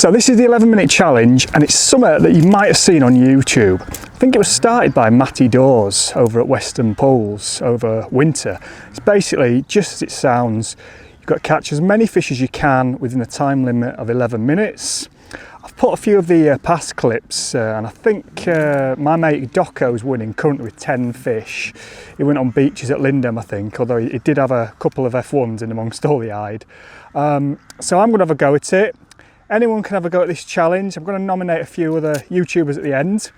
So this is the 11-minute challenge, and it's something that you might have seen on YouTube. I think it was started by Matty Dawes over at Western Pools over winter. It's basically just as it sounds. You've got to catch as many fish as you can within a time limit of 11 minutes. I've put a few of the past clips, and I think my mate Doco's winning currently with 10 fish. He went on beaches at Lindham, I think, although he did have a couple of F1s in amongst all the hide. So I'm going to have a go at it. Anyone can have a go at this challenge. I'm going to nominate a few other YouTubers at the end.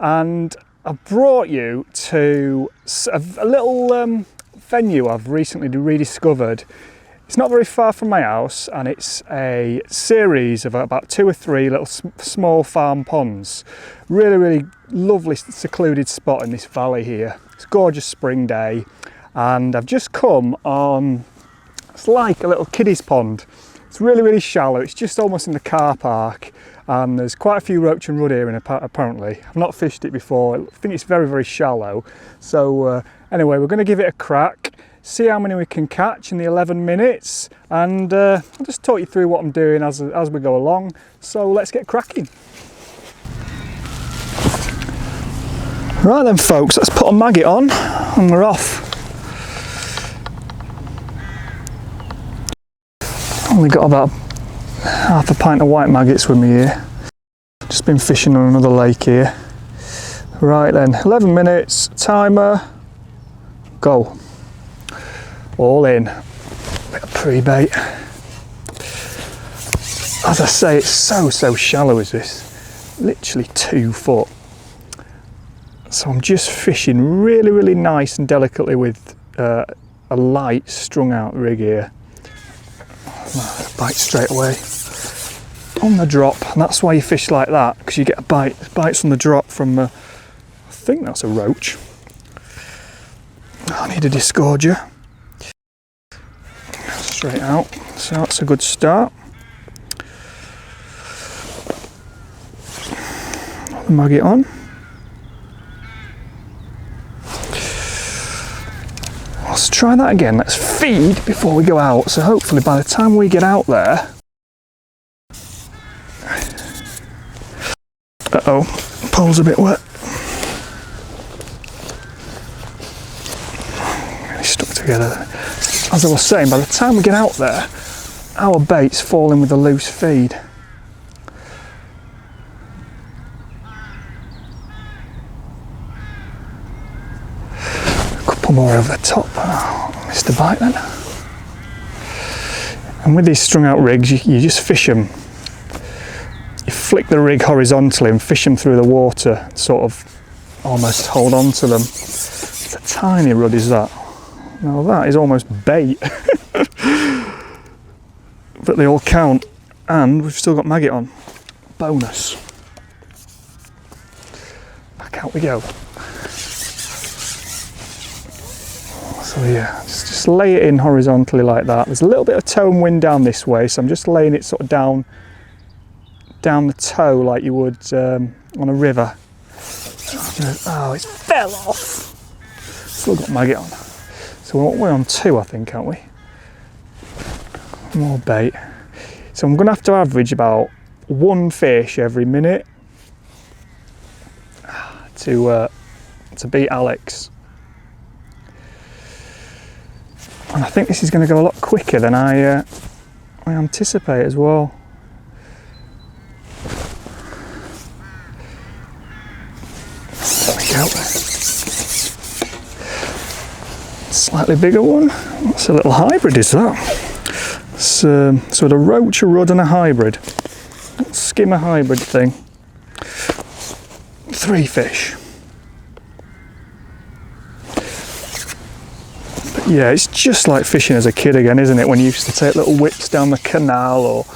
And I've brought you to a little venue I've recently rediscovered. It's not very far from my house, and it's a series of about 2 or 3 little small farm ponds. Really lovely secluded spot in this valley here. It's a gorgeous spring day, and I've just come on, it's like a little kiddies pond. It's really shallow. It's just almost in the car park, and there's quite a few roach and rudd here apparently. I've not fished it before. I think it's very shallow. So anyway, we're going to give it a crack, see how many we can catch in the 11 minutes, and I'll just talk you through what I'm doing as we go along. So let's get cracking. Right then folks, let's put a maggot on and we're off. Only got about half a pint of white maggots with me here. Just been fishing on another lake here. Right then, 11 minutes, timer, go. All in. Bit of pre-bait. As I say, it's so shallow as this. Literally 2 foot. So I'm just fishing really nice and delicately with a light strung out rig here. Bite straight away on the drop, and that's why you fish like that, because you get a bites on the drop from I think that's a roach. I need a disgorger. Straight out, so that's a good start. Put the maggot on. Let's try that again. Let's feed before we go out, so hopefully by the time we get out there... Uh-oh, pole's a bit wet. Really stuck together. As I was saying, by the time we get out there, our bait's falling with a loose feed. More over the top. Oh, missed a bite then. And with these strung out rigs, you just fish them. You flick the rig horizontally and fish them through the water, sort of almost hold on to them. It's a tiny rod, is that? Now that is almost bait. But they all count, and we've still got maggot on. Bonus. Back out we go. So yeah, just lay it in horizontally like that. There's a little bit of toe and wind down this way, so I'm just laying it sort of down the toe like you would on a river. Oh, it fell off. Still got maggot on. So we're on 2, I think, aren't we? More bait. So I'm going to have to average about 1 fish every minute to beat Alex. And I think this is going to go a lot quicker than I anticipate as well. There we go. Slightly bigger one. That's a little hybrid, is that? So a roach, a rudd and a hybrid. Skimmer hybrid thing. 3 fish. Yeah, it's just like fishing as a kid again, isn't it? When you used to take little whips down the canal, or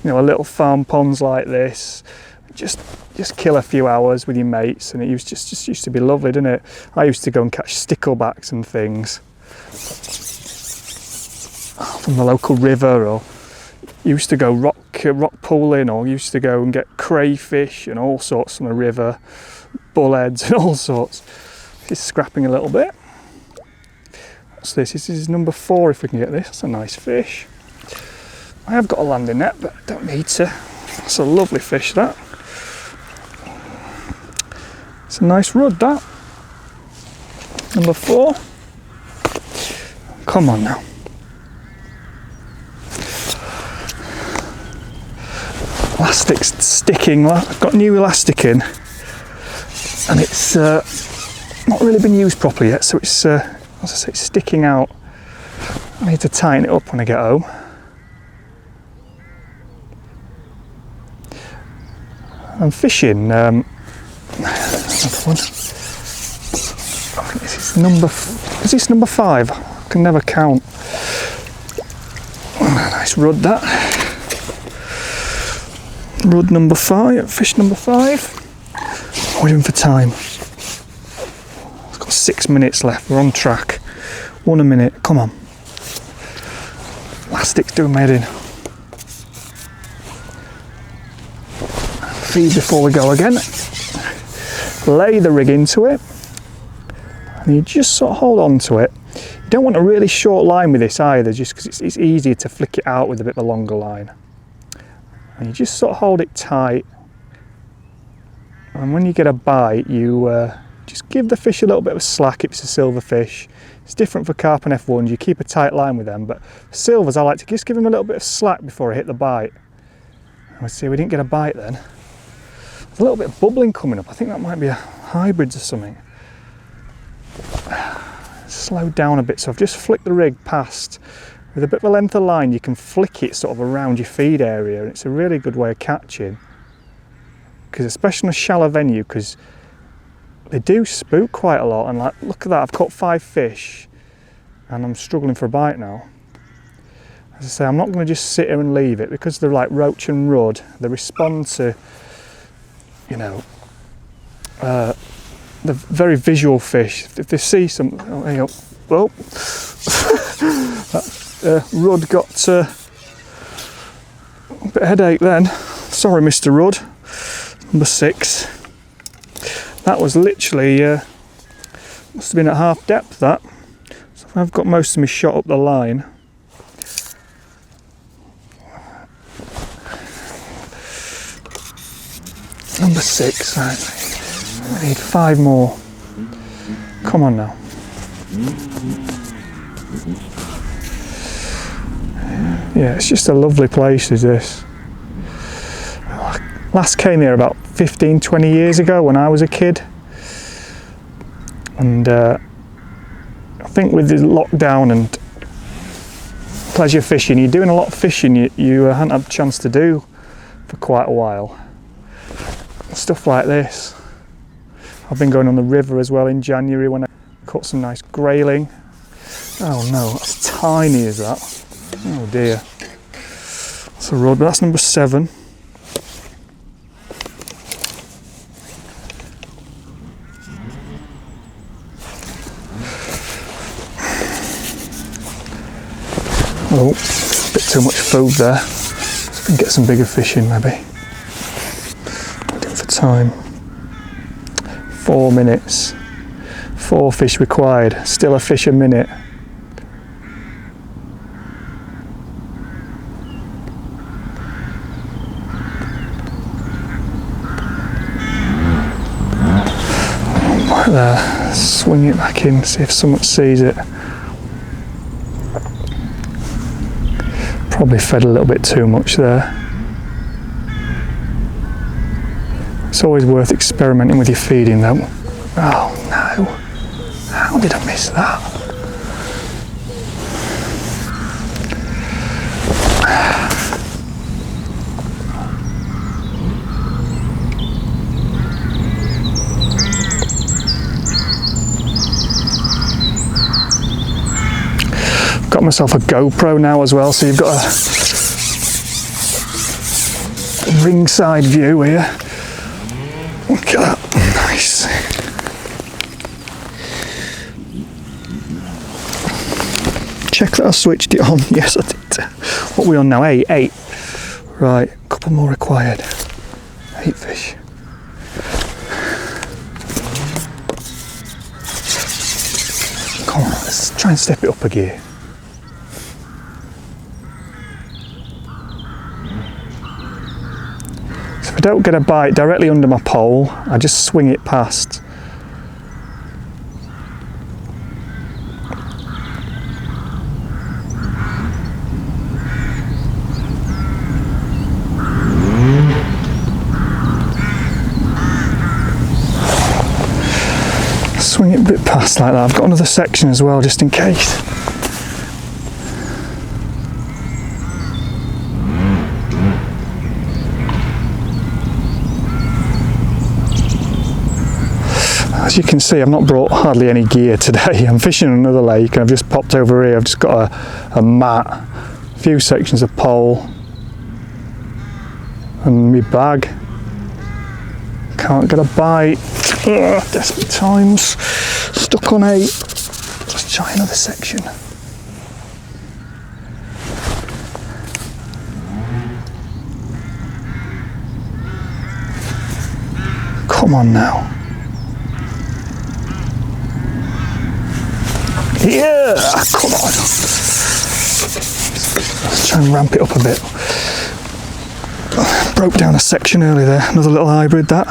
a little farm ponds like this. Just kill a few hours with your mates, and it just used to be lovely, didn't it? I used to go and catch sticklebacks and things from the local river, or used to go rock pooling, or used to go and get crayfish and all sorts from the river, bullheads and all sorts. Just scrapping a little bit. This is number 4 if we can get this. That's a nice fish. I have got a landing net, but I don't need to. That's a lovely fish, that. It's a nice rod, that. Number 4. Come on now. Elastic's sticking. I've got new elastic in, and it's not really been used properly yet, so it's, as I say, it's sticking out. I need to tighten it up when I get home. I'm fishing another one. I think this is is this number 5? I can never count. Nice rod, that. Rod number 5, fish number 5. Waiting for time. I've got 6 minutes left, we're on track. 1 a minute, come on. Elastic's doing my head in. Feed before we go again. Lay the rig into it. And you just sort of hold on to it. You don't want a really short line with this either, just because it's easier to flick it out with a bit of a longer line. And you just sort of hold it tight. And when you get a bite, you just give the fish a little bit of a slack if it's a silver fish. It's different for carp and F1s, you keep a tight line with them, but for silvers I like to just give them a little bit of slack before I hit the bite. Let's see, we didn't get a bite then. There's a little bit of bubbling coming up, I think that might be a hybrid or something. Slowed down a bit, so I've just flicked the rig past. With a bit of a length of line, you can flick it sort of around your feed area, and it's a really good way of catching. Because especially on a shallow venue, because they do spook quite a lot, and like, look at that, I've caught 5 fish, and I'm struggling for a bite now. As I say, I'm not going to just sit here and leave it, because they're like roach and rudd, they respond to, you know, the very visual fish. If they see some, oh, there you go. Oh. Rudd got a bit of headache then. Sorry, Mr. Rudd. Number 6. That was literally, must have been at half depth, that. So I've got most of my shot up the line. Number 6, right. I need 5 more. Come on now. Yeah, it's just a lovely place, is this. Last came here about 15-20 years ago when I was a kid, and I think with the lockdown and pleasure fishing, you're doing a lot of fishing you hadn't had a chance to do for quite a while. Stuff like this. I've been going on the river as well in January when I caught some nice grayling. Oh no, that's tiny as that. Oh dear. That's a rod, but that's number 7. Oh, a bit too much food there. So we can get some bigger fish in maybe. Waiting for time. 4 minutes. 4 fish required. Still a fish a minute. Right there. Swing it back in, see if someone sees it. Probably fed a little bit too much there. It's always worth experimenting with your feeding though. Oh no, how did I miss that? Got myself a GoPro now as well, so you've got a ringside view here. Look at that, nice. Check that I switched it on. Yes, I did. What are we on now? 8. Right, a couple more required. 8 fish. Come on, let's try and step it up a gear. If I don't get a bite directly under my pole, I just swing it past. Swing it a bit past like that. I've got another section as well, just in case. As you can see, I've not brought hardly any gear today. I'm fishing another lake and I've just popped over here. I've just got a mat, a few sections of pole and my bag. Can't get a bite. Ugh, desperate times. Stuck on 8. Let's try another section. Come on now. Yeah, come on. Let's try and ramp it up a bit. Broke down a section earlier there, another little hybrid that.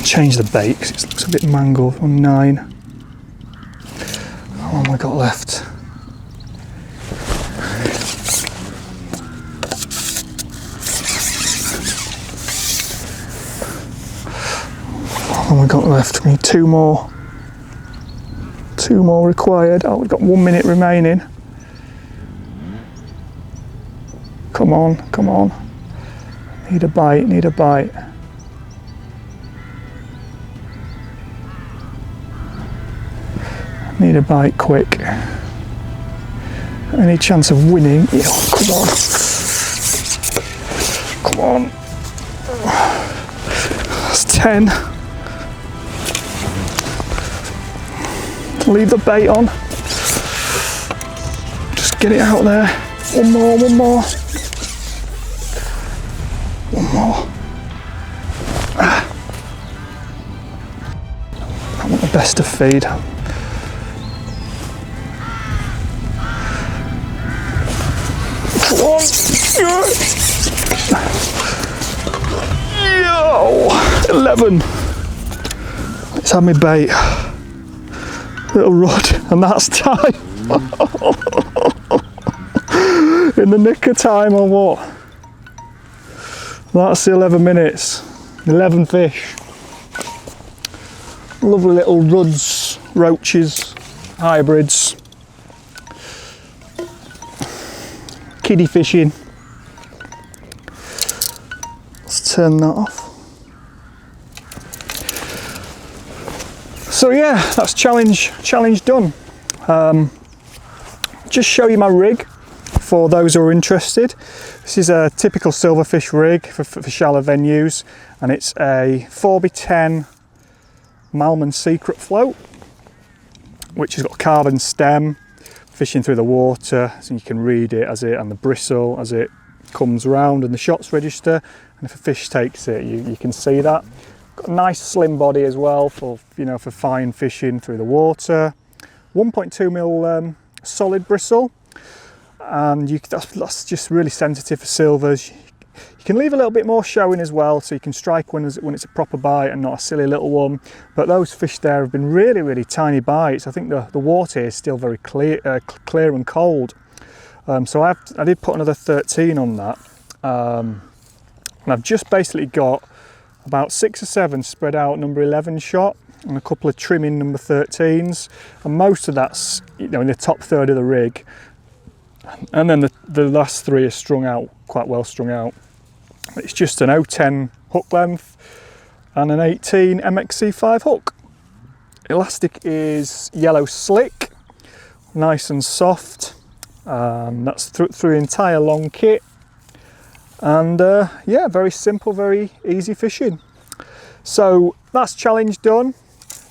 Change the bait because it looks a bit mangled on 9. How long have we got left? How long have we got left? We need 2 more. 2 more required. Oh, we've got 1 minute remaining. Come on, come on. Need a bite, need a bite. Need a bite quick. Any chance of winning? Yeah, come on. Come on. That's 10. Leave the bait on. Just get it out there. One more, one more. One more. I want the best of feed. Come on. Yo, 11. Let's have my bait. Little rod, and that's time. In the nick of time or what? That's 11 minutes. 11 fish. Lovely little ruds, roaches, hybrids. Kiddie fishing. Let's turn that off. So yeah, that's challenge done. Just show you my rig for those who are interested. This is a typical silverfish rig for shallow venues, and it's a 4x10 Malman Secret float, which has got a carbon stem, fishing through the water, so you can read it as it and the bristle as it comes round, and the shots register, and if a fish takes it, you can see that. Got a nice slim body as well for for fine fishing through the water. 1.2mm solid bristle, and that's just really sensitive for silvers. You can leave a little bit more showing as well, so you can strike when it's a proper bite and not a silly little one. But those fish there have been really tiny bites. I think the water is still very clear and cold. So I did put another 13 on that, and I've just basically got about 6 or 7 spread out number 11 shot and a couple of trimming number 13s, and most of that's in the top third of the rig, and then the last 3 are strung out, quite well strung out. It's just an 010 hook length and an 18 MXC5 hook. Elastic is yellow slick, nice and soft. That's through the entire long kit. And yeah, very simple, very easy fishing. So that's challenge done.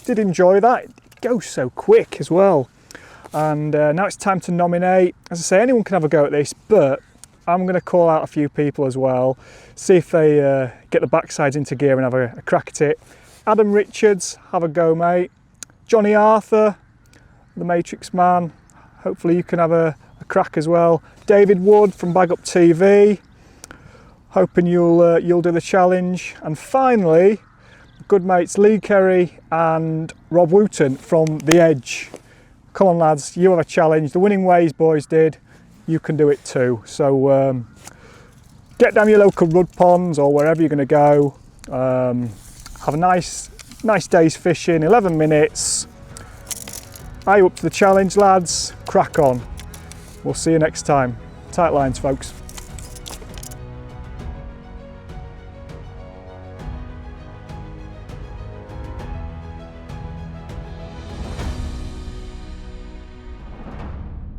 Did enjoy that. It goes so quick as well. And now it's time to nominate. As I say, anyone can have a go at this, but I'm going to call out a few people as well, see if they get the backsides into gear and have a crack at it. Adam Richards, have a go, mate. Johnny Arthur, the Matrix Man, hopefully you can have a crack as well. David Wood from Bag Up TV. hoping you'll do the challenge. And finally, good mates Lee Kerry and Rob Wooten from The Edge. Come on lads, you have a challenge. The Winning Ways boys did, you can do it too. So get down your local rud ponds or wherever you're going to go. Have a nice day's fishing, 11 minutes. Are you up to the challenge lads? Crack on. We'll see you next time. Tight lines folks.